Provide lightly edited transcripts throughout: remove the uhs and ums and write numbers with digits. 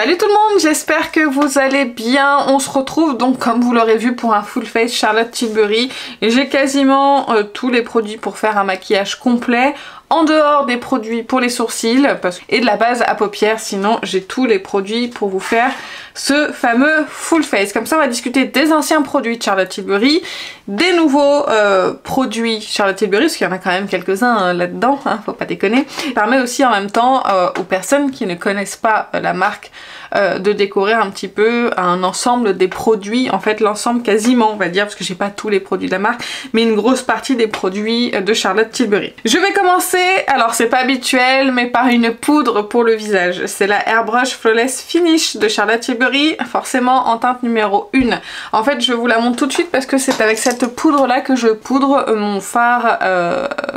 Salut tout le monde, j'espère que vous allez bien. On se retrouve donc comme vous l'aurez vu pour un full face Charlotte Tilbury. Et j'ai quasiment tous les produits pour faire un maquillage complet. En dehors des produits pour les sourcils et de la base à paupières, sinon j'ai tous les produits pour vous faire ce fameux full face. Comme ça on va discuter des anciens produits de Charlotte Tilbury, des nouveaux produits Charlotte Tilbury, parce qu'il y en a quand même quelques-uns là-dedans, hein, faut pas déconner. Ça permet aussi en même temps aux personnes qui ne connaissent pas la marque de décorer un petit peu un ensemble des produits, en fait l'ensemble quasiment on va dire, parce que j'ai pas tous les produits de la marque, mais une grosse partie des produits de Charlotte Tilbury. Je vais commencer, alors c'est pas habituel, mais par une poudre pour le visage. C'est la Airbrush Flawless Finish de Charlotte Tilbury, forcément en teinte numéro 1. En fait je vous la montre tout de suite parce que c'est avec cette poudre là que je poudre mon fard,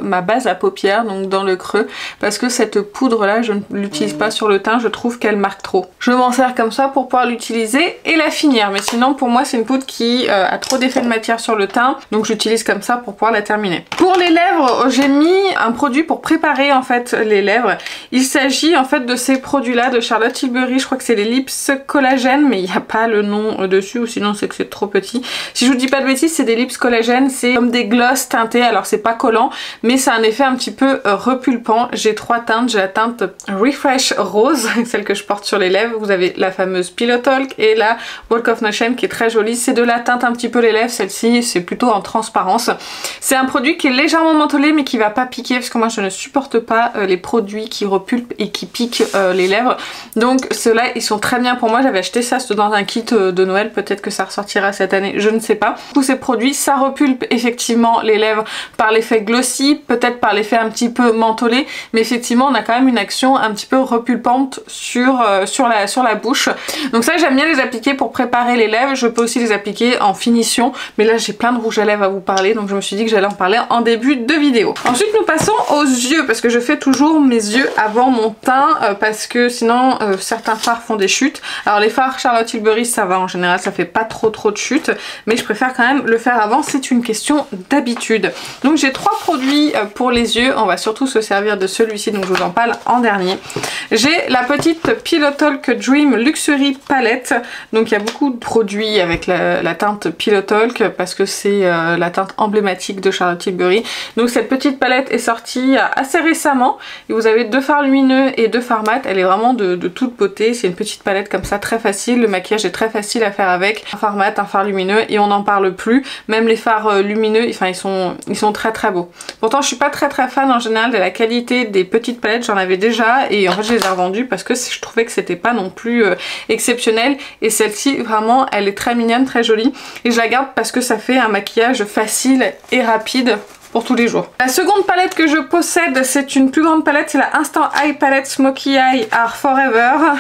ma base à paupières, donc dans le creux, parce que cette poudre là je ne l'utilise pas sur le teint, je trouve qu'elle marque trop. Je m'en sers comme ça pour pouvoir l'utiliser et la finir, mais sinon pour moi c'est une poudre qui a trop d'effet de matière sur le teint, donc j'utilise comme ça pour pouvoir la terminer. Pour les lèvres, j'ai mis un produit pour préparer en fait les lèvres. Il s'agit en fait de ces produits là de Charlotte Tilbury, je crois que c'est les Lips Collagène, mais il n'y a pas le nom dessus, ou sinon c'est que c'est trop petit. Si je vous dis pas de bêtises, c'est des Lips Collagène, c'est comme des gloss teintés, alors c'est pas collant, mais c'est un effet un petit peu repulpant. J'ai trois teintes, j'ai la teinte Refresh Rose, celle que je porte sur les lèvres, vous avez la fameuse Pillow Talk et la Walk of No Shame qui est très jolie. C'est de la teinte un petit peu les lèvres, celle-ci c'est plutôt en transparence. C'est un produit qui est légèrement mentholé mais qui va pas piquer, parce que moi je ne supporte pas les produits qui repulpent et qui piquent les lèvres. Donc ceux-là ils sont très bien pour moi. J'avais acheté ça dans un kit de Noël, peut-être que ça ressortira cette année, je ne sais pas. Tous ces produits ça repulpe effectivement les lèvres par l'effet glossy, peut-être par l'effet un petit peu mentholé, mais effectivement on a quand même une action un petit peu repulpante sur la bouche. Donc ça j'aime bien les appliquer pour préparer les lèvres. Je peux aussi les appliquer en finition, mais là j'ai plein de rouge à lèvres à vous parler, donc je me suis dit que j'allais en parler en début de vidéo. Ensuite nous passons aux yeux, parce que je fais toujours mes yeux avant mon teint, parce que sinon certains fards font des chutes. Alors les fards Charlotte Tilbury ça va, en général ça fait pas trop de chutes, mais je préfère quand même le faire avant, c'est une question d'habitude. Donc j'ai trois produits pour les yeux, on va surtout se servir de celui-ci, donc je vous en parle en dernier. J'ai la petite Pillow Talk Dream Luxury Palette, donc il y a beaucoup de produits avec la teinte Pillow Talk parce que c'est la teinte emblématique de Charlotte Tilbury. Donc cette petite palette est sortie assez récemment et vous avez deux fards lumineux et deux fards mat. Elle est vraiment de toute beauté, c'est une petite palette comme ça très facile, le maquillage est très facile à faire avec. Un fard mat, un fard lumineux et on n'en parle plus. Même les fards lumineux, enfin ils sont très beaux. Pourtant je suis pas très fan en général de la qualité des petites palettes, j'en avais déjà et en fait je les ai revendues parce que je trouvais que c'était pas non plus exceptionnel, et celle-ci vraiment elle est très mignonne, très jolie, et je la garde parce que ça fait un maquillage facile et rapide pour tous les jours. La seconde palette que je possède, c'est une plus grande palette, c'est la Instant Eye Palette Smoky Eye Are Forever,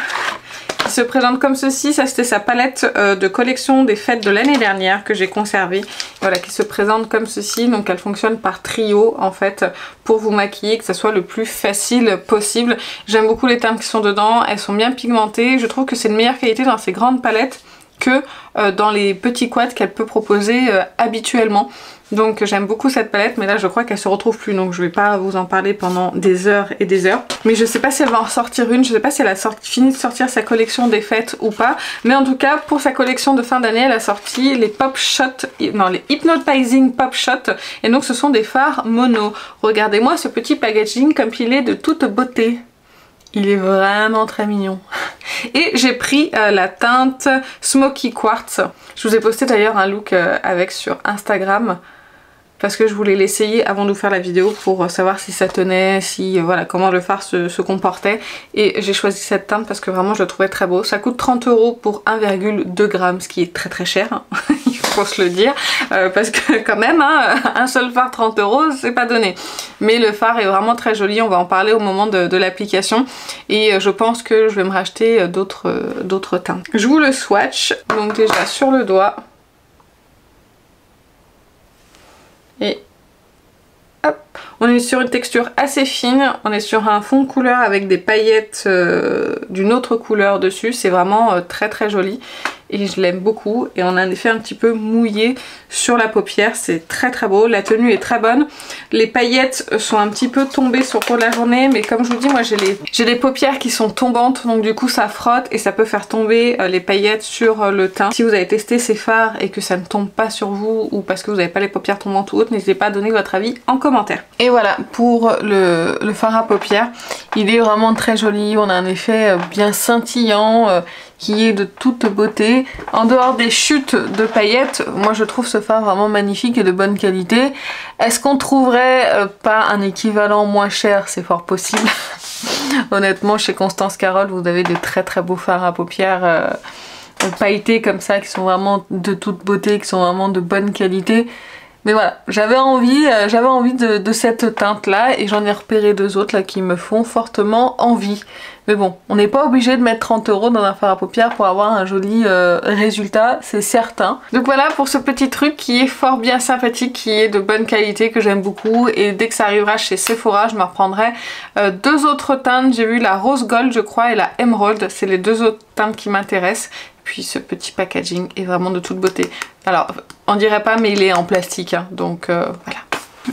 qui se présente comme ceci. Ça c'était sa palette de collection des fêtes de l'année dernière que j'ai conservée, voilà, qui se présente comme ceci. Donc elle fonctionne par trio en fait pour vous maquiller, que ça soit le plus facile possible. J'aime beaucoup les teintes qui sont dedans, elles sont bien pigmentées, je trouve que c'est de meilleure qualité dans ces grandes palettes que dans les petits quads qu'elle peut proposer habituellement. Donc j'aime beaucoup cette palette, mais là je crois qu'elle se retrouve plus, donc je vais pas vous en parler pendant des heures et des heures. Mais je sais pas si elle va en sortir une, je sais pas si elle a fini de sortir sa collection des fêtes ou pas, mais en tout cas pour sa collection de fin d'année elle a sorti les Pop Shot, non les Hypnotizing Pop Shot, et donc ce sont des fards mono. Regardez-moi ce petit packaging comme il est de toute beauté. Il est vraiment très mignon. Et j'ai pris la teinte Smoky Quartz. Je vous ai posté d'ailleurs un look avec sur Instagram, parce que je voulais l'essayer avant de vous faire la vidéo pour savoir si ça tenait, si voilà comment le fard se comportait, et j'ai choisi cette teinte parce que vraiment je le trouvais très beau. Ça coûte 30 € pour 1,2 g, ce qui est très cher, hein. Il faut se le dire, parce que quand même hein, un seul fard 30 € c'est pas donné, mais le fard est vraiment très joli. On va en parler au moment de l'application, et je pense que je vais me racheter d'autres teintes. Je vous le swatch, donc déjà sur le doigt. Et hop, on est sur une texture assez fine, on est sur un fond de couleur avec des paillettes d'une autre couleur dessus, c'est vraiment très joli. et je l'aime beaucoup et on a un effet un petit peu mouillé sur la paupière, c'est très très beau, la tenue est très bonne. Les paillettes sont un petit peu tombées sur le cours de la journée, mais comme je vous dis, moi j'ai les paupières qui sont tombantes, donc du coup ça frotte et ça peut faire tomber les paillettes sur le teint. Si vous avez testé ces fards et que ça ne tombe pas sur vous ou parce que vous n'avez pas les paupières tombantes ou autre, n'hésitez pas à donner votre avis en commentaire. Et voilà pour le fard à paupières, il est vraiment très joli, on a un effet bien scintillant qui est de toute beauté. En dehors des chutes de paillettes, moi je trouve ce fard vraiment magnifique et de bonne qualité. Est-ce qu'on trouverait pas un équivalent moins cher? C'est fort possible. Honnêtement, chez Constance Carole, vous avez de très très beaux fards à paupières pailletés comme ça, qui sont vraiment de toute beauté, qui sont vraiment de bonne qualité. Mais voilà, j'avais envie de cette teinte là et j'en ai repéré deux autres là qui me font fortement envie. Mais bon, on n'est pas obligé de mettre 30 € dans un fard à paupières pour avoir un joli résultat, c'est certain. Donc voilà pour ce petit truc qui est fort bien sympathique, qui est de bonne qualité, que j'aime beaucoup. Et dès que ça arrivera chez Sephora, je me reprendrai deux autres teintes. J'ai vu la Rose Gold je crois et la Emerald, c'est les deux autres teintes qui m'intéressent. Puis ce petit packaging est vraiment de toute beauté. Alors, on dirait pas mais il est en plastique, hein, donc voilà.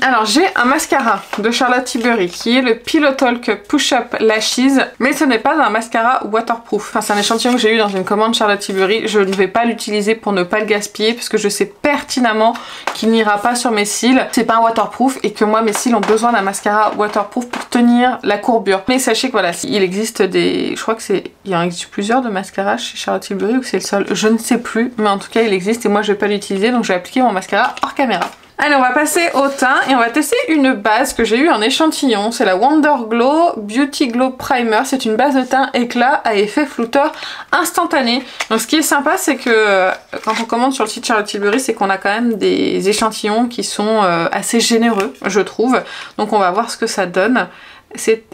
Alors j'ai un mascara de Charlotte Tilbury qui est le Pillow Talk Push Up Lashes, mais ce n'est pas un mascara waterproof. Enfin c'est un échantillon que j'ai eu dans une commande Charlotte Tilbury. Je ne vais pas l'utiliser pour ne pas le gaspiller parce que je sais pertinemment qu'il n'ira pas sur mes cils. C'est pas un waterproof et que moi mes cils ont besoin d'un mascara waterproof pour tenir la courbure. Mais sachez que voilà, il existe des... Je crois que c'est... Il y en existe plusieurs de mascaras chez Charlotte Tilbury ou que c'est le seul, je ne sais plus. Mais en tout cas il existe et moi je vais pas l'utiliser donc je vais appliquer mon mascara hors caméra. Allez, on va passer au teint et on va tester une base que j'ai eu en échantillon. C'est la Wonder Glow Beauty Glow Primer. C'est une base de teint éclat à effet flouteur instantané. Donc ce qui est sympa, c'est que quand on commande sur le site Charlotte Tilbury, c'est qu'on a quand même des échantillons qui sont assez généreux, je trouve. Donc on va voir ce que ça donne.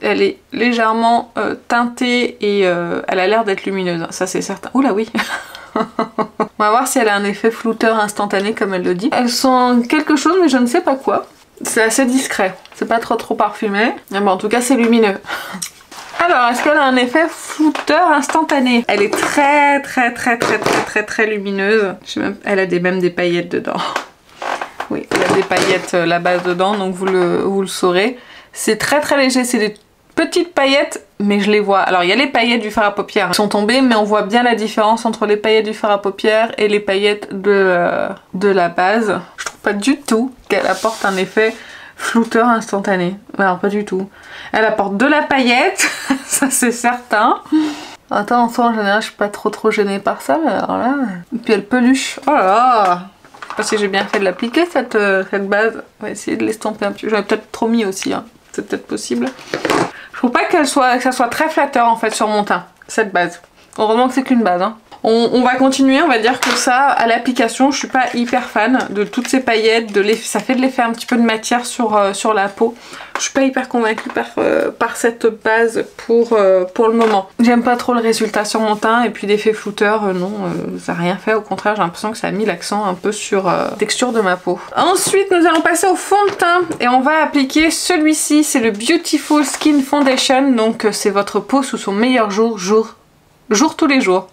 Elle est légèrement teintée et elle a l'air d'être lumineuse. Ça c'est certain. Oula oui. On va voir si elle a un effet flouteur instantané comme elle le dit. Elle sent quelque chose mais je ne sais pas quoi. C'est assez discret, c'est pas trop parfumé. Mais bon, en tout cas c'est lumineux. Alors, est-ce qu'elle a un effet flouteur instantané? Elle est très lumineuse. Elle a même des paillettes dedans. Oui, elle a des paillettes la base dedans, donc vous le saurez. C'est très léger, c'est des petites paillettes, mais je les vois. Alors il y a les paillettes du fard à paupières qui sont tombées, mais on voit bien la différence entre les paillettes du fard à paupières et les paillettes de la base. Je trouve pas du tout qu'elle apporte un effet flouteur instantané. Alors pas du tout. Elle apporte de la paillette, ça c'est certain. Attends, en soi en général je suis pas trop gênée par ça, mais alors là... Et puis elle peluche. Oh là là! Je sais pas si j'ai bien fait de l'appliquer cette base. On va essayer de l'estomper un petit peu. J'aurais peut-être trop mis aussi, hein. C'est peut-être possible. Je trouve pas que ça soit très flatteur en fait sur mon teint, cette base. Heureusement que c'est qu'une base, hein. On va continuer, on va dire que ça, à l'application, je suis pas hyper fan de toutes ces paillettes, ça fait de l'effet un petit peu de matière sur la peau. Je suis pas hyper convaincue par cette base pour le moment. J'aime pas trop le résultat sur mon teint et puis l'effet flouteur, non, ça n'a rien fait. Au contraire, j'ai l'impression que ça a mis l'accent un peu sur la texture de ma peau. Ensuite, nous allons passer au fond de teint et on va appliquer celui-ci, c'est le Beautiful Skin Foundation. Donc c'est votre peau sous son meilleur jour tous les jours.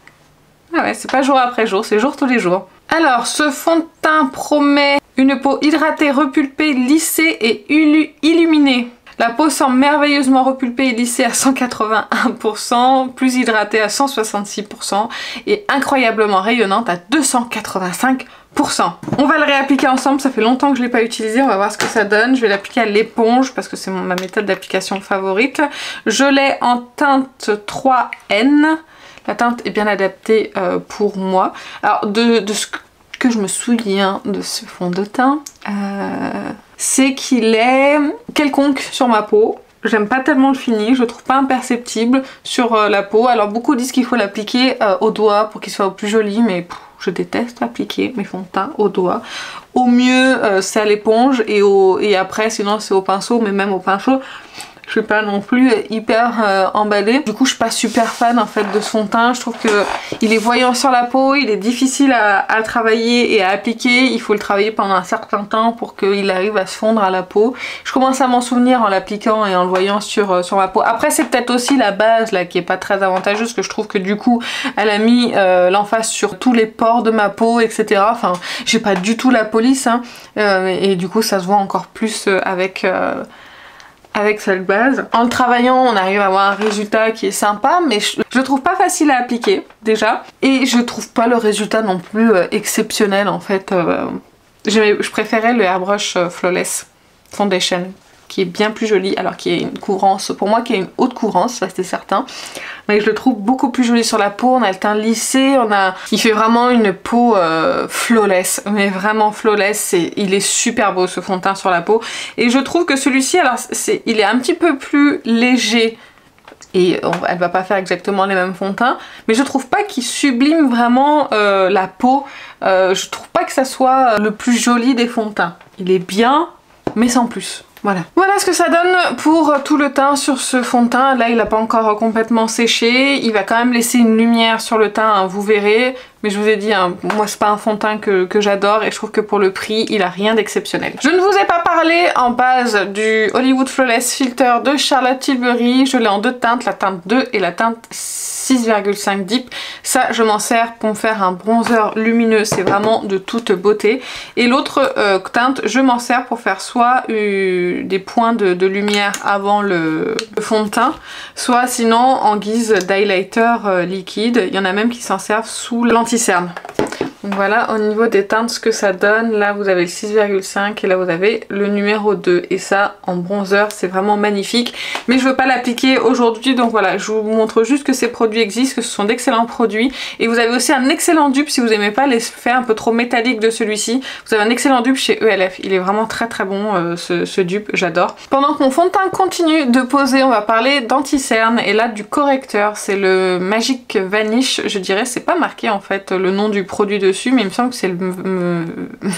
Ah ouais, c'est pas jour après jour, c'est jour tous les jours. Alors, ce fond de teint promet une peau hydratée, repulpée, lissée et illuminée. La peau semble merveilleusement repulpée et lissée à 181%, plus hydratée à 166% et incroyablement rayonnante à 285%. On va le réappliquer ensemble, ça fait longtemps que je ne l'ai pas utilisé, on va voir ce que ça donne. Je vais l'appliquer à l'éponge parce que c'est ma méthode d'application favorite. Je l'ai en teinte 3N. La teinte est bien adaptée pour moi. Alors de ce que je me souviens de ce fond de teint, c'est qu'il est quelconque sur ma peau. J'aime pas tellement le fini, je le trouve pas imperceptible sur la peau. Alors beaucoup disent qu'il faut l'appliquer au doigt pour qu'il soit plus joli, mais je déteste appliquer mes fonds de teint au doigt. Au mieux c'est à l'éponge et après sinon c'est au pinceau, mais même au pinceau je suis pas non plus hyper emballée. Du coup je suis pas super fan en fait de ce fond de teint. Je trouve que il est voyant sur la peau, il est difficile à travailler et à appliquer. Il faut le travailler pendant un certain temps pour qu'il arrive à se fondre à la peau. Je commence à m'en souvenir en l'appliquant et en le voyant sur ma peau. Après c'est peut-être aussi la base là qui est pas très avantageuse, que je trouve que du coup elle a mis l'emphase sur tous les pores de ma peau, etc. Enfin j'ai pas du tout la police hein, et du coup ça se voit encore plus avec cette base. En le travaillant on arrive à avoir un résultat qui est sympa, mais je le trouve pas facile à appliquer déjà, et je trouve pas le résultat non plus exceptionnel en fait. Je préférais le Airbrush Flawless Foundation qui est bien plus joli, alors qui a une couvrance, pour moi qui a une haute couvrance, ça c'est certain, mais je le trouve beaucoup plus joli sur la peau. On a le teint lissé, il fait vraiment une peau flawless, mais vraiment flawless, il est super beau ce fond de teint sur la peau, et je trouve que celui-ci, alors il est un petit peu plus léger, et elle va pas faire exactement les mêmes fonds de teint, mais je trouve pas qu'il sublime vraiment la peau. Je trouve pas que ça soit le plus joli des fonds de teint. Il est bien, mais sans plus. Voilà ce que ça donne pour tout le teint sur ce fond de teint. Là il n'a pas encore complètement séché, il va quand même laisser une lumière sur le teint, hein, vous verrez. Mais je vous ai dit, hein, moi c'est pas un fond de teint que j'adore, et je trouve que pour le prix il a rien d'exceptionnel. Je ne vous ai pas parlé en base du Hollywood Flawless Filter de Charlotte Tilbury. Je l'ai en deux teintes, la teinte 2 et la teinte 6,5 Deep. Ça je m'en sers pour me faire un bronzer lumineux, c'est vraiment de toute beauté. Et l'autre teinte je m'en sers pour faire soit des points de lumière avant le fond de teint, soit sinon en guise d'highlighter liquide. Il y en a même qui s'en servent sous l'anti-cerne. Donc voilà au niveau des teintes ce que ça donne. Là vous avez le 6,5 et là vous avez le numéro 2, et ça en bronzer c'est vraiment magnifique, mais je veux pas l'appliquer aujourd'hui, donc voilà, je vous montre juste que ces produits existent, que ce sont d'excellents produits. Et vous avez aussi un excellent dupe si vous aimez pas l'effet un peu trop métallique de celui-ci. Vous avez un excellent dupe chez ELF, il est vraiment très très bon ce dupe, j'adore. Pendant que mon fond de teint continue de poser, on va parler d'anti-cerne, et là du correcteur, c'est le Magic Vanish, je dirais, c'est pas marqué en fait le nom du produit dessus, mais il me semble que c'est le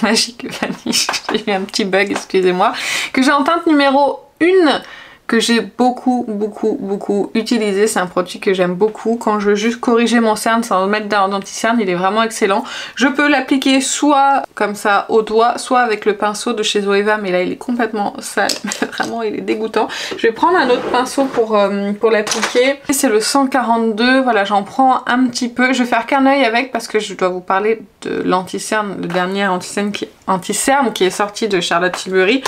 Magic Vanish, j'ai eu un petit bug, excusez-moi, que j'ai en teinte numéro 1, que j'ai beaucoup utilisé. C'est un produit que j'aime beaucoup quand je veux juste corriger mon cerne sans mettre d'anti-cerne, il est vraiment excellent. Je peux l'appliquer soit comme ça au doigt, soit avec le pinceau de chez Zoeva, mais là il est complètement sale, vraiment il est dégoûtant. Je vais prendre un autre pinceau pour l'appliquer. C'est le 142, voilà, j'en prends un petit peu. Je vais faire qu'un œil avec parce que je dois vous parler de l'anti-cerne, le dernier anti-cerne qui est sorti de Charlotte Tilbury.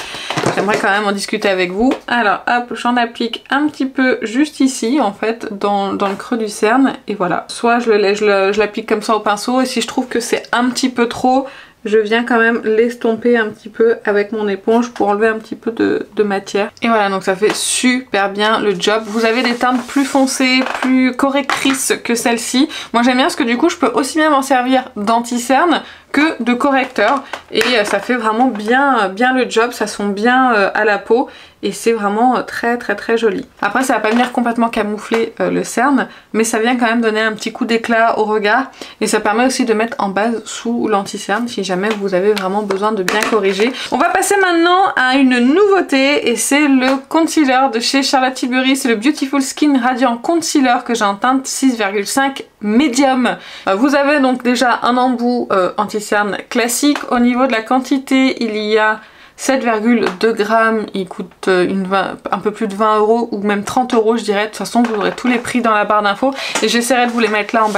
J'aimerais quand même en discuter avec vous. Alors hop, j'en applique un petit peu juste ici en fait dans le creux du cerne, et voilà, soit je l'applique comme ça au pinceau, et si je trouve que c'est un petit peu trop, je viens quand même l'estomper un petit peu avec mon éponge pour enlever un petit peu de matière. Et voilà, donc ça fait super bien le job. Vous avez des teintes plus foncées, plus correctrices que celle-ci. Moi j'aime bien parce que du coup je peux aussi bien m'en servir d'anti-cerne que de correcteur, et ça fait vraiment bien le job, ça sent bien à la peau, et c'est vraiment très joli. Après ça va pas venir complètement camoufler le cerne, mais ça vient quand même donner un petit coup d'éclat au regard, et ça permet aussi de mettre en base sous l'anti-cerne si jamais vous avez vraiment besoin de bien corriger. On va passer maintenant à une nouveauté, et c'est le concealer de chez Charlotte Tilbury. C'est le Beautiful Skin Radiant Concealer que j'ai en teinte 6,5 Medium. Vous avez donc déjà un embout anti-cerne classique. Au niveau de la quantité, il y a 7,2 grammes, il coûte un peu plus de 20 € ou même 30 € je dirais. De toute façon vous aurez tous les prix dans la barre d'infos, et j'essaierai de vous les mettre là en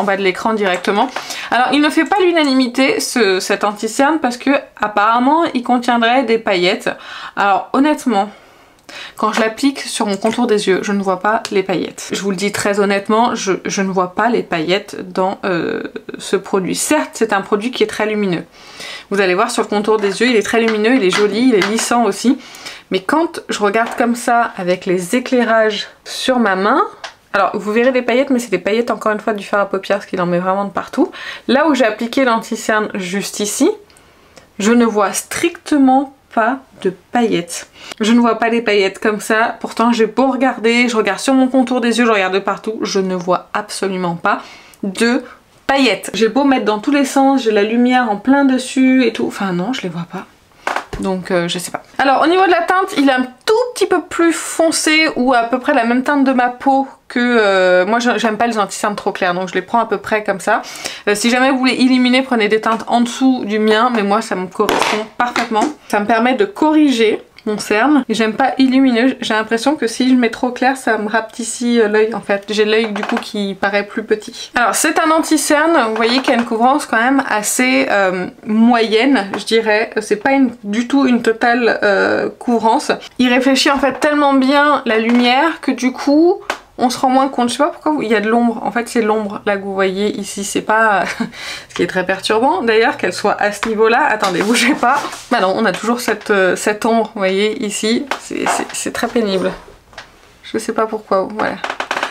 bas de l'écran directement. Alors il ne fait pas l'unanimité cet anti-cerne parce que apparemment il contiendrait des paillettes. Alors honnêtement, quand je l'applique sur mon contour des yeux, je ne vois pas les paillettes. Je vous le dis très honnêtement, je ne vois pas les paillettes dans ce produit. Certes, c'est un produit qui est très lumineux. Vous allez voir sur le contour des yeux, il est très lumineux, il est joli, il est lissant aussi. Mais quand je regarde comme ça, avec les éclairages sur ma main, alors vous verrez des paillettes, mais c'est des paillettes encore une fois du fard à paupières, parce qu'il en met vraiment de partout. Là où j'ai appliqué l'anti-cerne juste ici, je ne vois strictement pas de paillettes. Je ne vois pas les paillettes comme ça, pourtant j'ai beau regarder, je regarde sur mon contour des yeux, je regarde de partout, je ne vois absolument pas de paillettes. J'ai beau mettre dans tous les sens, j'ai la lumière en plein dessus et tout, enfin non, je les vois pas. Donc je sais pas. Alors au niveau de la teinte, il est un tout petit peu plus foncé ou à peu près la même teinte de ma peau que... moi j'aime pas les anti-cernes trop clairs, donc je les prends à peu près comme ça. Si jamais vous voulez illuminer, prenez des teintes en dessous du mien, mais moi ça me correspond parfaitement. Ça me permet de corriger mon cerne. Et j'aime pas illuminer, j'ai l'impression que si je mets trop clair ça me rapetissit l'œil en fait. J'ai l'œil du coup qui paraît plus petit. Alors c'est un anti-cerne, vous voyez qu'il y a une couvrance quand même assez moyenne je dirais. C'est pas du tout une totale couvrance. Il réfléchit en fait tellement bien la lumière que du coup on se rend moins compte. Je sais pas pourquoi il y a de l'ombre. En fait c'est l'ombre là que vous voyez ici. C'est pas ce qui est très perturbant d'ailleurs qu'elle soit à ce niveau là. Attendez, bougez pas. Bah non, on a toujours cette ombre, vous voyez ici. C'est très pénible. Je sais pas pourquoi, voilà.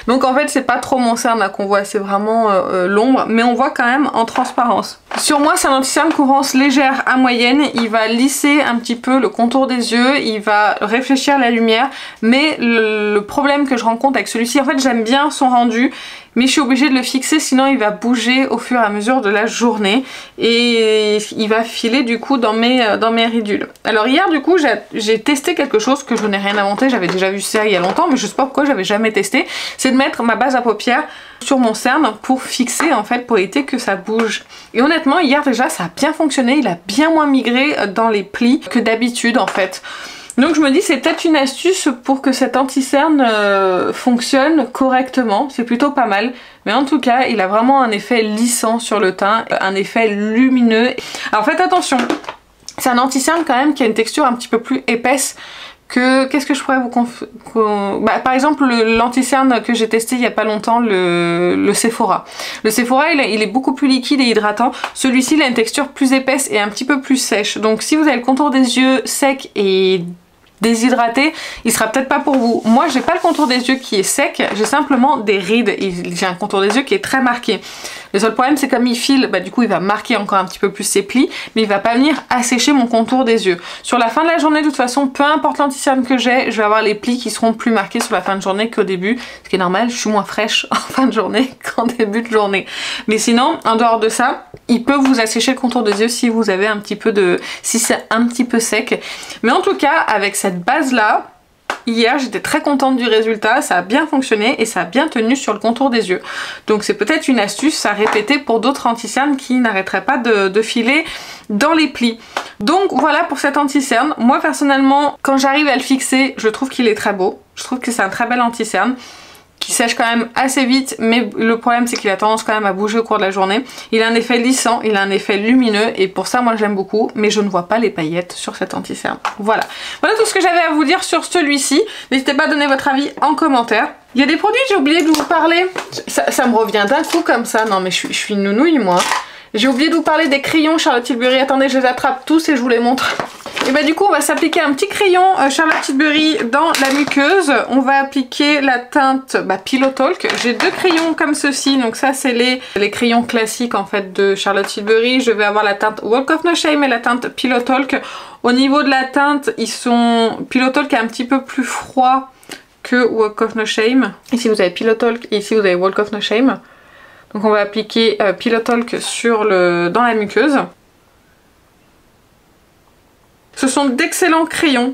Donc en fait c'est pas trop mon cerne là qu'on voit, c'est vraiment l'ombre, mais on voit quand même en transparence. Sur moi c'est un anti-cerne couvrance légère à moyenne, il va lisser un petit peu le contour des yeux, il va réfléchir la lumière, mais le problème que je rencontre avec celui-ci, en fait j'aime bien son rendu, mais je suis obligée de le fixer sinon il va bouger au fur et à mesure de la journée et il va filer du coup dans mes ridules. Alors hier du coup j'ai testé quelque chose que je n'ai rien inventé, j'avais déjà vu ça il y a longtemps mais je sais pas pourquoi j'avais jamais testé, c'est de mettre ma base à paupières sur mon cerne pour fixer en fait, pour éviter que ça bouge. Et honnêtement hier déjà ça a bien fonctionné, il a bien moins migré dans les plis que d'habitude en fait. Donc je me dis c'est peut-être une astuce pour que cet anti-cerne fonctionne correctement, c'est plutôt pas mal. Mais en tout cas il a vraiment un effet lissant sur le teint, un effet lumineux. Alors faites attention, c'est un anti-cerne quand même qui a une texture un petit peu plus épaisse que... Qu'est-ce que je pourrais vous par exemple l'anti-cerne que j'ai testé il y a pas longtemps, le Sephora. Le Sephora il est beaucoup plus liquide et hydratant. Celui-ci il a une texture plus épaisse et un petit peu plus sèche. Donc si vous avez le contour des yeux sec et déshydraté, il sera peut-être pas pour vous. Moi j'ai pas le contour des yeux qui est sec, j'ai simplement des rides et j'ai un contour des yeux qui est très marqué. Le seul problème c'est comme il file, bah du coup il va marquer encore un petit peu plus ses plis, mais il va pas venir assécher mon contour des yeux. Sur la fin de la journée de toute façon, peu importe l'anti-cerne que j'ai, je vais avoir les plis qui seront plus marqués sur la fin de journée qu'au début, ce qui est normal, je suis moins fraîche en fin de journée qu'en début de journée. Mais sinon, en dehors de ça, il peut vous assécher le contour des yeux si vous avez un petit peu de... si c'est un petit peu sec. Mais en tout cas, avec cette base là, hier j'étais très contente du résultat, ça a bien fonctionné et ça a bien tenu sur le contour des yeux. Donc c'est peut-être une astuce à répéter pour d'autres anti-cernes qui n'arrêteraient pas de filer dans les plis. Donc voilà pour cet anti-cerne. Moi personnellement, quand j'arrive à le fixer, je trouve qu'il est très beau. Je trouve que c'est un très bel anti-cerne qui sèche quand même assez vite, mais le problème c'est qu'il a tendance quand même à bouger au cours de la journée. Il a un effet lissant, il a un effet lumineux et pour ça moi j'aime beaucoup, mais je ne vois pas les paillettes sur cet anti-cerne. Voilà. Voilà tout ce que j'avais à vous dire sur celui-ci. N'hésitez pas à donner votre avis en commentaire. Il y a des produits, j'ai oublié de vous parler. Ça me revient d'un coup comme ça. Non mais je suis une nounouille moi. J'ai oublié de vous parler des crayons Charlotte Tilbury. Attendez, je les attrape tous et je vous les montre. Et bah du coup on va s'appliquer un petit crayon Charlotte Tilbury dans la muqueuse. On va appliquer la teinte Pillow Talk. J'ai deux crayons comme ceci, donc ça c'est les crayons classiques en fait de Charlotte Tilbury. Je vais avoir la teinte Walk of No Shame et la teinte Pillow Talk. Au niveau de la teinte, Pillow Talk est un petit peu plus froid que Walk of No Shame. Ici vous avez Pillow Talk et ici vous avez Walk of No Shame. Donc on va appliquer Pillow Talk dans la muqueuse. Ce sont d'excellents crayons,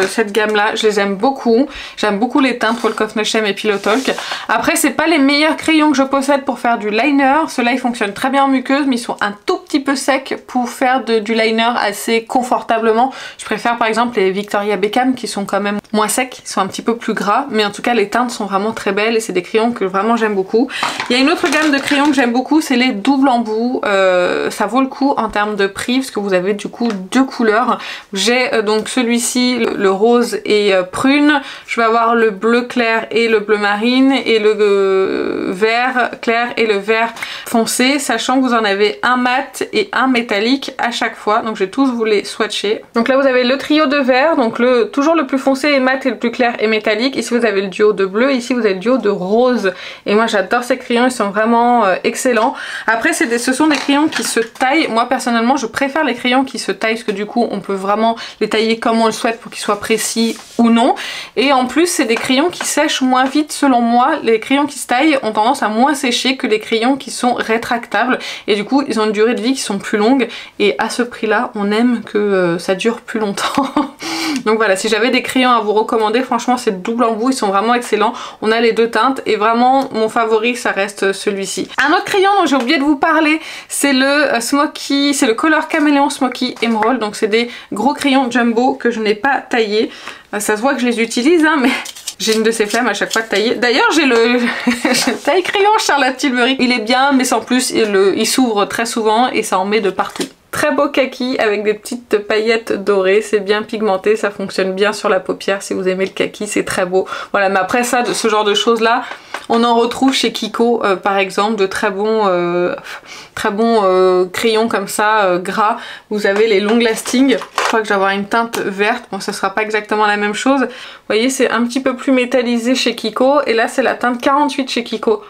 cette gamme-là, je les aime beaucoup. J'aime beaucoup les teintes Walk of No Shame et Pillow Talk. Après, c'est pas les meilleurs crayons que je possède pour faire du liner. Ceux-là, ils fonctionnent très bien en muqueuse, mais ils sont un tout petit peu secs pour faire du liner assez confortablement. Je préfère par exemple les Victoria Beckham qui sont quand même moins secs, ils sont un petit peu plus gras. Mais en tout cas, les teintes sont vraiment très belles et c'est des crayons que vraiment j'aime beaucoup. Il y a une autre gamme de crayons que j'aime beaucoup, c'est les double embout. Ça vaut le coup en termes de prix, parce que vous avez du coup deux couleurs. J'ai donc celui-ci, le rose et prune. Je vais avoir le bleu clair et le bleu marine et le vert clair et le vert foncé, sachant que vous en avez un mat et un métallique à chaque fois. Donc je vais tous vous les swatcher. Donc là vous avez le trio de vert, donc toujours le plus foncé et mat et le plus clair et métallique. Ici vous avez le duo de bleu, ici vous avez le duo de rose. Et moi j'adore ces crayons, ils sont vraiment excellents. Après ce sont des crayons qui se taillent. Moi personnellement je préfère les crayons qui se taillent parce que du coup on peut vraiment vraiment les tailler comme on le souhaite pour qu'ils soient précis ou non. Et en plus c'est des crayons qui sèchent moins vite selon moi. Les crayons qui se taillent ont tendance à moins sécher que les crayons qui sont rétractables et du coup ils ont une durée de vie qui sont plus longues et à ce prix là on aime que ça dure plus longtemps. Donc voilà, si j'avais des crayons à vous recommander, franchement c'est double embout, ils sont vraiment excellents. On a les deux teintes et vraiment mon favori ça reste celui-ci. Un autre crayon dont j'ai oublié de vous parler, c'est le Smoky, c'est le Color Caméléon Smoky Emerald. Donc c'est des gros crayons jumbo que je n'ai pas taillés. Ça se voit que je les utilise hein, mais j'ai une de ces flammes à chaque fois de tailler. D'ailleurs j'ai le taille crayon Charlotte Tilbury. Il est bien mais sans plus il s'ouvre très souvent et ça en met de partout. Très beau kaki avec des petites paillettes dorées, c'est bien pigmenté, ça fonctionne bien sur la paupière si vous aimez le kaki, c'est très beau. Voilà, mais après ça, ce genre de choses là, on en retrouve chez Kiko par exemple, de très bons crayons comme ça, gras. Vous avez les long lasting, je crois que je vais avoir une teinte verte, bon ça sera pas exactement la même chose. Vous voyez, c'est un petit peu plus métallisé chez Kiko et là c'est la teinte 48 chez Kiko.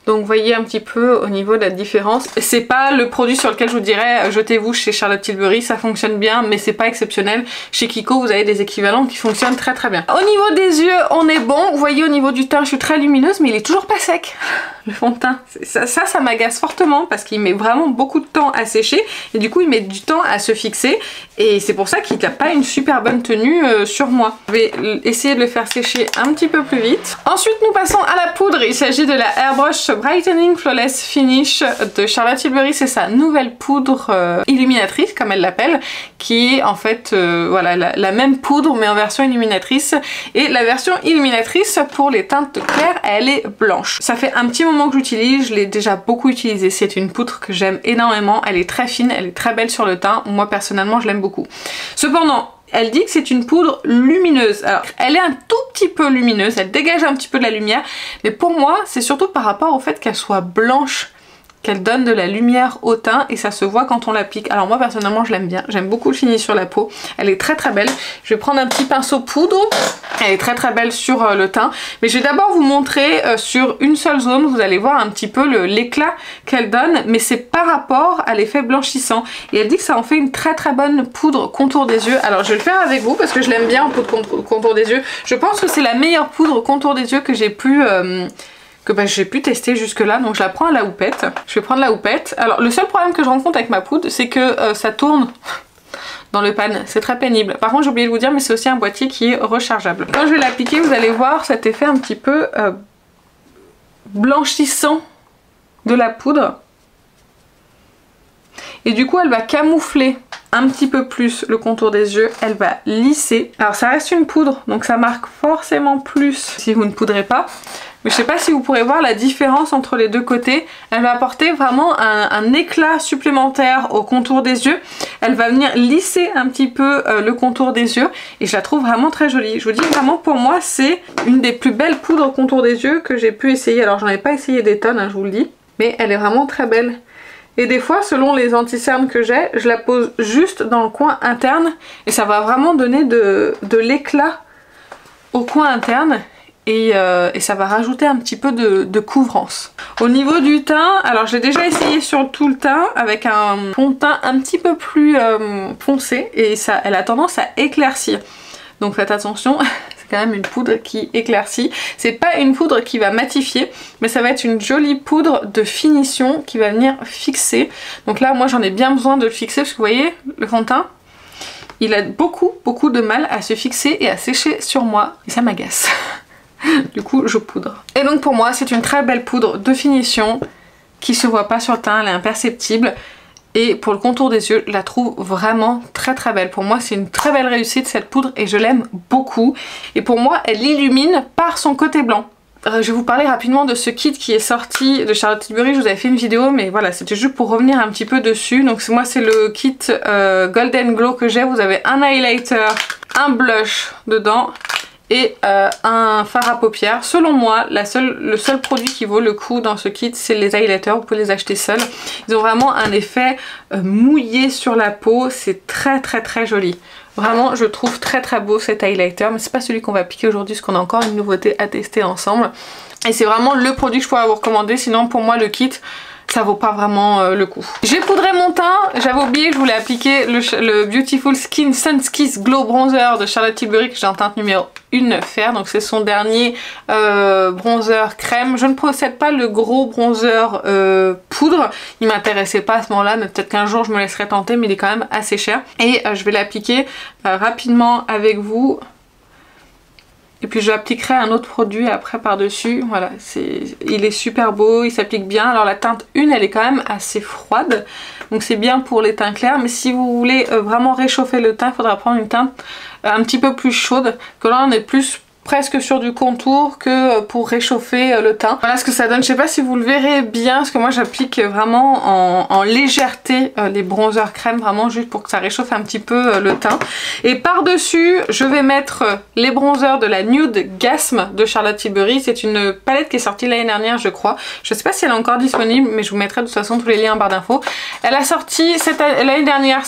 Donc vous voyez un petit peu au niveau de la différence. C'est pas le produit sur lequel je vous dirais jetez-vous chez Charlotte Tilbury, ça fonctionne bien mais c'est pas exceptionnel. Chez Kiko vous avez des équivalents qui fonctionnent très très bien. Au niveau des yeux on est bon, vous voyez au niveau du teint je suis très lumineuse mais il est toujours pas sec. Le fond de teint, ça m'agace fortement parce qu'il met vraiment beaucoup de temps à sécher et du coup il met du temps à se fixer et c'est pour ça qu'il n'a pas une super bonne tenue sur moi. Je vais essayer de le faire sécher un petit peu plus vite. Ensuite nous passons à la poudre, il s'agit de la Airbrush Brightening Flawless Finish de Charlotte Tilbury, c'est sa nouvelle poudre illuminatrice comme elle l'appelle, qui est en fait voilà, la même poudre mais en version illuminatrice et la version illuminatrice pour les teintes claires elle est blanche. Ça fait un petit moment que j'utilise, je l'ai déjà beaucoup utilisé, c'est une poudre que j'aime énormément, elle est très fine, elle est très belle sur le teint, moi personnellement je l'aime beaucoup. Cependant, elle dit que c'est une poudre lumineuse. Alors, elle est un tout petit peu lumineuse, elle dégage un petit peu de la lumière, mais pour moi, c'est surtout par rapport au fait qu'elle soit blanche, qu'elle donne de la lumière au teint et ça se voit quand on l'applique. Alors moi personnellement je l'aime bien, j'aime beaucoup le fini sur la peau, elle est très très belle. Je vais prendre un petit pinceau poudre, elle est très très belle sur le teint, mais je vais d'abord vous montrer sur une seule zone, vous allez voir un petit peu l'éclat qu'elle donne, mais c'est par rapport à l'effet blanchissant. Et elle dit que ça en fait une très très bonne poudre contour des yeux. Alors je vais le faire avec vous parce que je l'aime bien en poudre contour des yeux. Je pense que c'est la meilleure poudre contour des yeux que j'ai pu... j'ai pu tester jusque là, donc je la prends à la houppette. Je vais prendre la houppette. Alors le seul problème que je rencontre avec ma poudre, c'est que ça tourne dans le pan, c'est très pénible. Par contre j'ai oublié de vous dire, mais c'est aussi un boîtier qui est rechargeable. Quand je vais l'appliquer, vous allez voir cet effet un petit peu blanchissant de la poudre. Et du coup elle va camoufler un petit peu plus le contour des yeux, elle va lisser. Alors ça reste une poudre, donc ça marque forcément plus si vous ne poudrez pas. Mais je sais pas si vous pourrez voir la différence entre les deux côtés. Elle va apporter vraiment un éclat supplémentaire au contour des yeux. Elle va venir lisser un petit peu le contour des yeux et je la trouve vraiment très jolie. Je vous dis vraiment pour moi c'est une des plus belles poudres contour des yeux que j'ai pu essayer. Alors j'en ai pas essayé des tonnes, hein, je vous le dis, mais elle est vraiment très belle. Et des fois, selon les anti-cernes que j'ai, je la pose juste dans le coin interne et ça va vraiment donner de l'éclat au coin interne. Et ça va rajouter un petit peu de couvrance. Au niveau du teint, alors j'ai déjà essayé sur tout le teint avec un fond de teint un petit peu plus foncé et ça, elle a tendance à éclaircir. Donc faites attention, c'est quand même une poudre qui éclaircit. C'est pas une poudre qui va matifier, mais ça va être une jolie poudre de finition qui va venir fixer. Donc là, moi j'en ai bien besoin de le fixer parce que vous voyez, le fond de teint, il a beaucoup de mal à se fixer et à sécher sur moi et ça m'agace. Du coup je poudre. Et donc pour moi c'est une très belle poudre de finition qui se voit pas sur le teint, elle est imperceptible. Et pour le contour des yeux, je la trouve vraiment très très belle. Pour moi c'est une très belle réussite cette poudre et je l'aime beaucoup. Et pour moi elle illumine par son côté blanc. Je vais vous parler rapidement de ce kit qui est sorti de Charlotte Tilbury, je vous avais fait une vidéo mais voilà c'était juste pour revenir un petit peu dessus. Donc moi c'est le kit Golden Glow que j'ai, vous avez un highlighter, un blush dedans et un fard à paupières. Selon moi, le seul produit qui vaut le coup dans ce kit, c'est les highlighters. Vous pouvez les acheter seuls. Ils ont vraiment un effet mouillé sur la peau. C'est très très très joli. Vraiment, je trouve très très beau cet highlighter. Mais c'est pas celui qu'on va appliquer aujourd'hui, parce qu'on a encore une nouveauté à tester ensemble. Et c'est vraiment le produit que je pourrais vous recommander. Sinon, pour moi, le kit, ça vaut pas vraiment le coup. J'ai poudré mon teint, j'avais oublié que je voulais appliquer le Beautiful Skin Sunkiss Glow Bronzer de Charlotte Tilbury que j'ai en teinte numéro 1 Fer, donc c'est son dernier bronzer crème. Je ne possède pas le gros bronzer poudre, il m'intéressait pas à ce moment-là, mais peut-être qu'un jour je me laisserai tenter, mais il est quand même assez cher. Et je vais l'appliquer rapidement avec vous. Et puis j'appliquerai un autre produit après par-dessus. Voilà, il est super beau, il s'applique bien. Alors la teinte 1, elle est quand même assez froide. Donc c'est bien pour les teints clairs. Mais si vous voulez vraiment réchauffer le teint, il faudra prendre une teinte un petit peu plus chaude. Que là on est plus presque sur du contour que pour réchauffer le teint. Voilà ce que ça donne. Je sais pas si vous le verrez bien, parce que moi j'applique vraiment en légèreté les bronzers crème, vraiment juste pour que ça réchauffe un petit peu le teint. Et par-dessus, je vais mettre les bronzers de la Nude Gasm de Charlotte Tilbury. C'est une palette qui est sortie l'année dernière, je crois. Je sais pas si elle est encore disponible, mais je vous mettrai de toute façon tous les liens en barre d'infos. Elle a sorti l'année dernière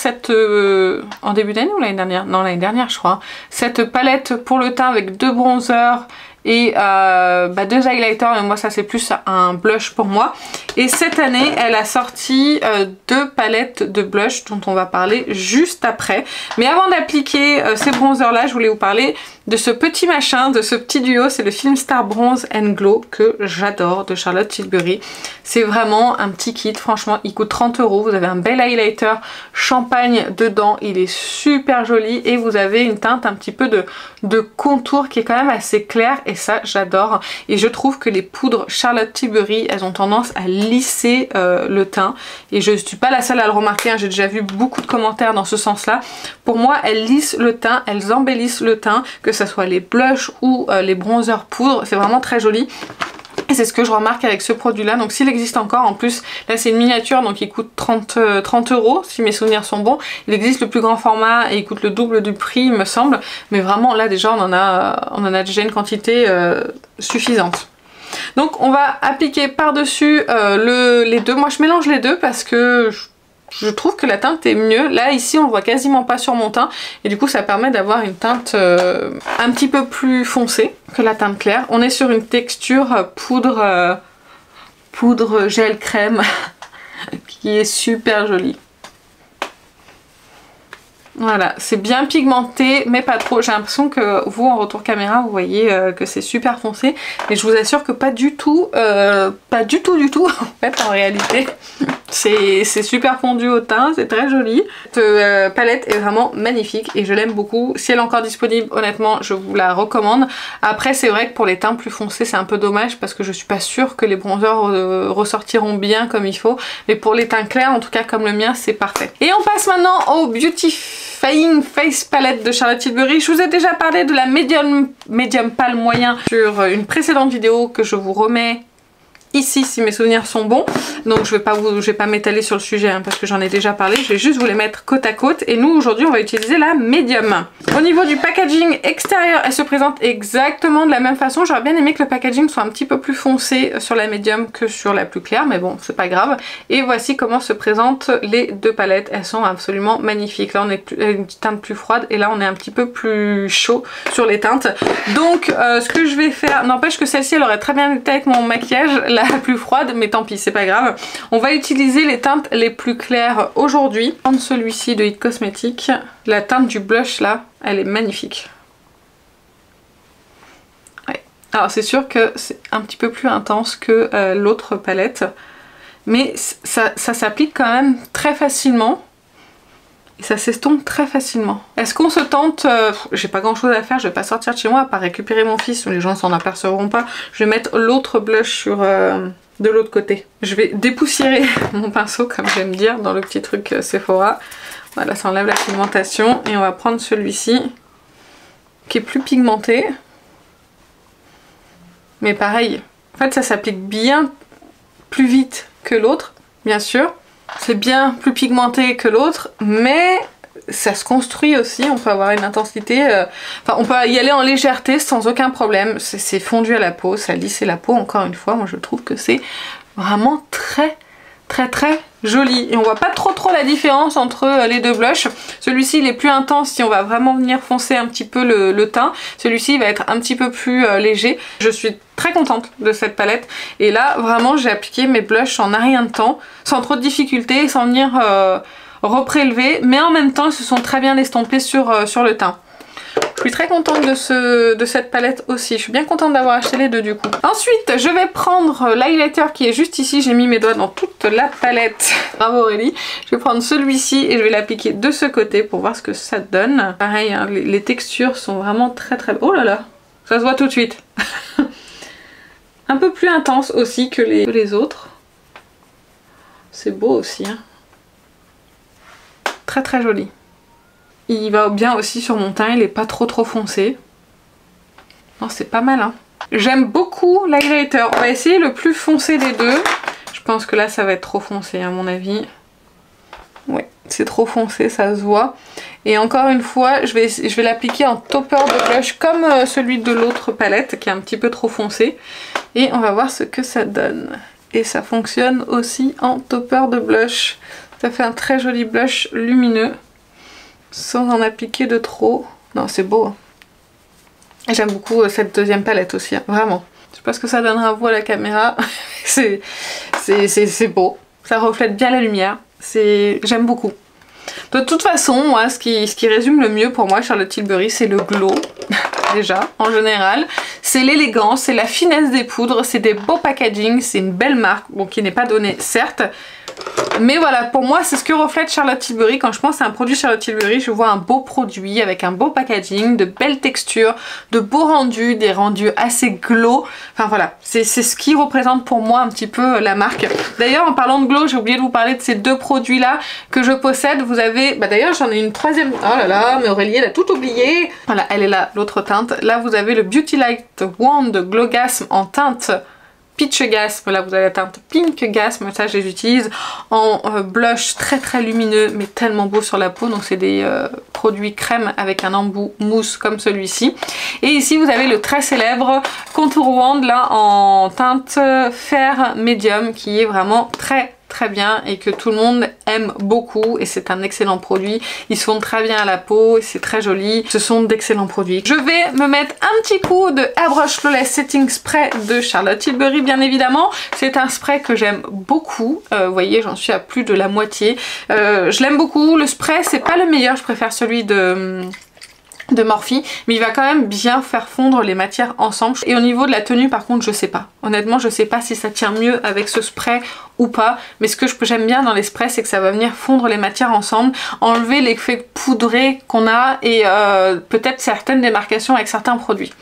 en début d'année ou l'année dernière? Non, l'année dernière je crois. Cette palette pour le teint avec deux bronzers et 2 highlighters, et moi ça c'est plus un blush pour moi. Et cette année elle a sorti 2 palettes de blush dont on va parler juste après. Mais avant d'appliquer ces bronzers là, je voulais vous parler de ce petit machin, de ce petit duo, c'est le Filmstar Bronze and Glow que j'adore de Charlotte Tilbury. C'est vraiment un petit kit, franchement il coûte 30 €, vous avez un bel highlighter champagne dedans, il est super joli et vous avez une teinte un petit peu de contour qui est quand même assez clair et ça j'adore. Et je trouve que les poudres Charlotte Tilbury, elles ont tendance à lisser le teint et je ne suis pas la seule à le remarquer, hein. J'ai déjà vu beaucoup de commentaires dans ce sens là. Pour moi elles lissent le teint, elles embellissent le teint, que ce soit les blushs ou les bronzers poudre, c'est vraiment très joli. Et c'est ce que je remarque avec ce produit là, donc s'il existe encore, en plus là c'est une miniature donc il coûte 30 € si mes souvenirs sont bons. Il existe le plus grand format et il coûte le double du prix il me semble, mais vraiment là déjà on en a déjà une quantité suffisante. Donc on va appliquer par dessus les deux, moi je mélange les deux parce que je trouve que la teinte est mieux. Là ici on le voit quasiment pas sur mon teint et du coup ça permet d'avoir une teinte un petit peu plus foncée que la teinte claire. On est sur une texture poudre gel crème qui est super jolie. Voilà, c'est bien pigmenté mais pas trop. J'ai l'impression que vous en retour caméra vous voyez que c'est super foncé, mais je vous assure que pas du tout en fait en réalité. C'est super fondu au teint, c'est très joli. Cette palette est vraiment magnifique et je l'aime beaucoup. Si elle est encore disponible, honnêtement je vous la recommande. Après c'est vrai que pour les teints plus foncés c'est un peu dommage parce que je suis pas sûre que les bronzers ressortiront bien comme il faut, mais pour les teints clairs en tout cas comme le mien c'est parfait. Et on passe maintenant au Beautifying Face Palette de Charlotte Tilbury. Je vous ai déjà parlé de la Medium Pâle Moyen sur une précédente vidéo que je vous remets ici si mes souvenirs sont bons, donc je vais pas m'étaler sur le sujet hein, parce que j'en ai déjà parlé, je vais juste vous les mettre côte à côte. Et nous aujourd'hui on va utiliser la médium. Au niveau du packaging extérieur, elle se présente exactement de la même façon. J'aurais bien aimé que le packaging soit un petit peu plus foncé sur la médium que sur la plus claire, mais bon c'est pas grave. Et voici comment se présentent les deux palettes, elles sont absolument magnifiques. Là on est une petite teinte plus froide et là on est un petit peu plus chaud sur les teintes. Donc ce que je vais faire, n'empêche que celle-ci elle aurait très bien été avec mon maquillage, la plus froide, mais tant pis c'est pas grave. On va utiliser les teintes les plus claires aujourd'hui. Prendre celui-ci de It Cosmetics, la teinte du blush là elle est magnifique. Ouais. Alors c'est sûr que c'est un petit peu plus intense que l'autre palette, mais ça s'applique quand même très facilement. Et ça s'estompe très facilement. Est-ce qu'on se tente j'ai pas grand chose à faire, je vais pas sortir de chez moi à part récupérer mon fils, les gens s'en apercevront pas. Je vais mettre l'autre blush sur de l'autre côté. Je vais dépoussiérer mon pinceau comme j'aime dire dans le petit truc Sephora. Voilà, ça enlève la pigmentation et on va prendre celui-ci qui est plus pigmenté. Mais pareil, en fait ça s'applique bien plus vite que l'autre, bien sûr. C'est bien plus pigmenté que l'autre, mais ça se construit aussi, on peut avoir une intensité, enfin on peut y aller en légèreté sans aucun problème. C'est fondu à la peau, ça lisse la peau, encore une fois, moi je trouve que c'est vraiment très très joli. Et on voit pas trop la différence entre les deux blushs. Celui-ci il est plus intense si on va vraiment venir foncer un petit peu le teint. Celui-ci il va être un petit peu plus léger. Je suis très contente de cette palette. Et là vraiment j'ai appliqué mes blushs en un rien de temps, sans trop de difficultés, sans venir reprélever. Mais en même temps ils se sont très bien estompés sur le teint. Je suis très contente de cette palette aussi. Je suis bien contente d'avoir acheté les deux du coup. Ensuite, je vais prendre l'highlighter qui est juste ici. J'ai mis mes doigts dans toute la palette. Bravo Aurélie. Je vais prendre celui-ci et je vais l'appliquer de ce côté pour voir ce que ça donne. Pareil, hein, les textures sont vraiment très... Oh là là, ça se voit tout de suite. Un peu plus intense aussi que les autres. C'est beau aussi. Hein. Très joli. Il va bien aussi sur mon teint, il est pas trop foncé. Non, c'est pas mal, hein. J'aime beaucoup l'highlighter. On va essayer le plus foncé des deux. Je pense que là, ça va être trop foncé, à mon avis. Ouais, c'est trop foncé, ça se voit. Et encore une fois, je vais l'appliquer en topper de blush comme celui de l'autre palette, qui est un petit peu trop foncé. Et on va voir ce que ça donne. Et ça fonctionne aussi en topper de blush. Ça fait un très joli blush lumineux. Sans en appliquer de trop. Non, c'est beau. J'aime beaucoup cette deuxième palette aussi, hein, vraiment. Je sais pas ce que ça donnera à vous à la caméra. c'est beau. Ça reflète bien la lumière. J'aime beaucoup. De toute façon, moi, ce qui résume le mieux pour moi, Charlotte Tilbury, c'est le glow. Déjà, en général. C'est l'élégance, c'est la finesse des poudres, c'est des beaux packaging, c'est une belle marque, bon, qui n'est pas donnée, certes. Mais voilà, pour moi, c'est ce que reflète Charlotte Tilbury. Quand je pense à un produit Charlotte Tilbury, je vois un beau produit avec un beau packaging, de belles textures, de beaux rendus, des rendus assez glow. Enfin voilà, c'est ce qui représente pour moi un petit peu la marque. D'ailleurs, en parlant de glow, j'ai oublié de vous parler de ces deux produits-là que je possède. Vous avez... Bah d'ailleurs, j'en ai une troisième... Oh là là, mais Aurélie, elle a tout oublié. Voilà, elle est là, l'autre teinte. Là, vous avez le Beauty Light Wand Glow Gasm en teinte Peach Gasm, là vous avez la teinte Pink Gasm, ça je les utilise en blush très lumineux mais tellement beau sur la peau, donc c'est des produits crème avec un embout mousse comme celui-ci. Et ici vous avez le très célèbre Contour Wand là en teinte fer médium qui est vraiment très bien et que tout le monde aime beaucoup et c'est un excellent produit. Ils se font très bien à la peau, c'est très joli, ce sont d'excellents produits. Je vais me mettre un petit coup de Airbrush Flawless Setting Spray de Charlotte Tilbury bien évidemment. C'est un spray que j'aime beaucoup, vous voyez j'en suis à plus de la moitié. Je l'aime beaucoup, le spray c'est pas le meilleur, je préfère celui de Morphe, mais il va quand même bien faire fondre les matières ensemble. Et au niveau de la tenue par contre je sais pas, honnêtement je sais pas si ça tient mieux avec ce spray ou pas, mais ce que j'aime bien dans les sprays c'est que ça va venir fondre les matières ensemble, enlever l'effet poudré qu'on a et peut-être certaines démarcations avec certains produits.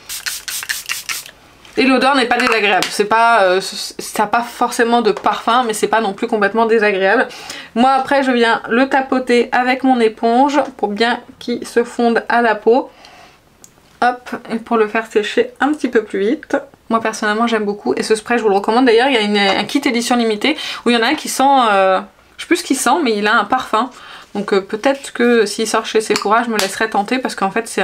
Et l'odeur n'est pas désagréable, c'est pas, ça n'a pas forcément de parfum, mais c'est pas non plus complètement désagréable. Moi après je viens le tapoter avec mon éponge pour bien qu'il se fonde à la peau. Hop, et pour le faire sécher un petit peu plus vite. Moi personnellement j'aime beaucoup et ce spray je vous le recommande. D'ailleurs il y a un kit édition limitée où il y en a un qui sent, je sais plus ce qu'il sent mais il a un parfum. Donc peut-être que s'il sort chez Sephora je me laisserai tenter parce qu'en fait c'est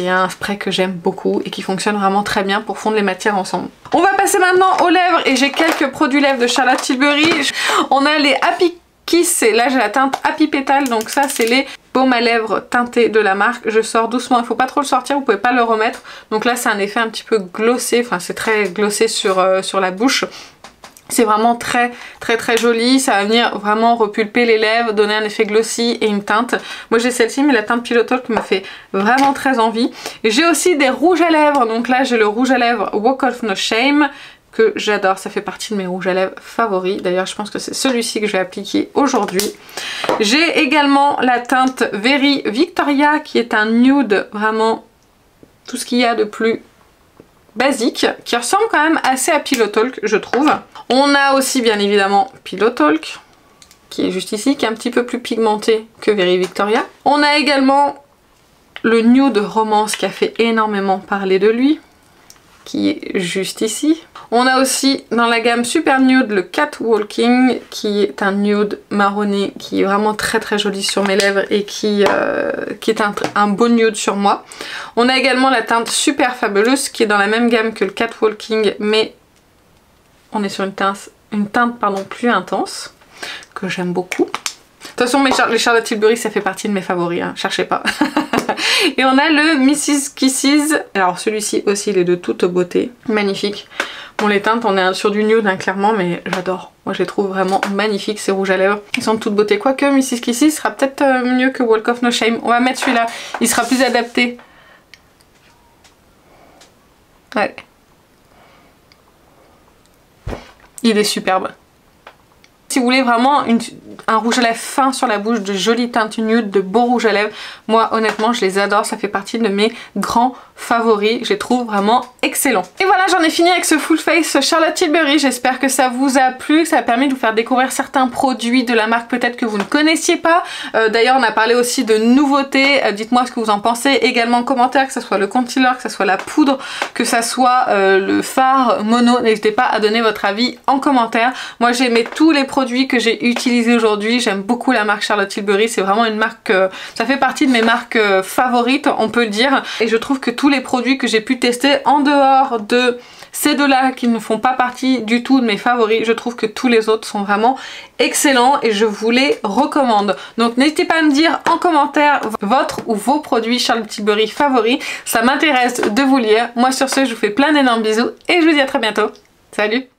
un spray que j'aime beaucoup et qui fonctionne vraiment très bien pour fondre les matières ensemble. On va passer maintenant aux lèvres et j'ai quelques produits lèvres de Charlotte Tilbury. On a les Happy Kiss et là j'ai la teinte Happy Petal, donc ça c'est les baumes à lèvres teintés de la marque. Je sors doucement, il faut pas trop le sortir, vous pouvez pas le remettre. Donc là c'est un effet un petit peu glossé, enfin c'est très glossé sur la bouche. C'est vraiment très joli, ça va venir vraiment repulper les lèvres, donner un effet glossy et une teinte. Moi j'ai celle-ci mais la teinte Pillow Talk me fait vraiment très envie. J'ai aussi des rouges à lèvres, donc là j'ai le rouge à lèvres Walk of No Shame que j'adore, ça fait partie de mes rouges à lèvres favoris. D'ailleurs je pense que c'est celui-ci que je vais appliquer aujourd'hui. J'ai également la teinte Very Victoria qui est un nude, vraiment tout ce qu'il y a de plus basique, qui ressemble quand même assez à Pillow Talk je trouve. On a aussi bien évidemment Pillow Talk qui est juste ici, qui est un petit peu plus pigmenté que Very Victoria. On a également le Nude Romance qui a fait énormément parler de lui, qui est juste ici. On a aussi dans la gamme Super Nude le Catwalking qui est un nude marronné qui est vraiment très joli sur mes lèvres et qui est un beau nude sur moi. On a également la teinte Super Fabulous qui est dans la même gamme que le Catwalking mais on est sur une une teinte pardon, plus intense, que j'aime beaucoup. De toute façon, les Charlotte Tilbury, ça fait partie de mes favoris, hein, cherchez pas. Et on a le Mrs. Kisses. Alors celui-ci aussi, il est de toute beauté. Magnifique. Bon, les teintes, on est sur du nude, hein, clairement, mais j'adore. Moi, je les trouve vraiment magnifiques, ces rouges à lèvres. Ils sont de toute beauté. Quoique, Mrs. Kisses sera peut-être mieux que Walk of No Shame. On va mettre celui-là. Il sera plus adapté. Allez. Il est superbe. Si vous voulez vraiment un rouge à lèvres fin sur la bouche, de jolies teintes nude, de beaux rouges à lèvres, moi honnêtement je les adore, ça fait partie de mes grands favoris, je les trouve vraiment excellents. Et voilà, j'en ai fini avec ce full face Charlotte Tilbury, j'espère que ça vous a plu, que ça a permis de vous faire découvrir certains produits de la marque peut-être que vous ne connaissiez pas. D'ailleurs on a parlé aussi de nouveautés, dites-moi ce que vous en pensez, également en commentaire, que ce soit le concealer, que ce soit la poudre, que ce soit le fard mono, n'hésitez pas à donner votre avis en commentaire. Moi j'ai aimé tous les produits que j'ai utilisés aujourd'hui, j'aime beaucoup la marque Charlotte Tilbury, c'est vraiment une marque, ça fait partie de mes marques favorites on peut le dire, et je trouve que tous les produits que j'ai pu tester en dehors de ces deux-là qui ne font pas partie du tout de mes favoris, je trouve que tous les autres sont vraiment excellents et je vous les recommande. Donc n'hésitez pas à me dire en commentaire votre ou vos produits Charlotte Tilbury favoris, ça m'intéresse de vous lire. Moi sur ce, je vous fais plein d'énormes bisous et je vous dis à très bientôt. Salut!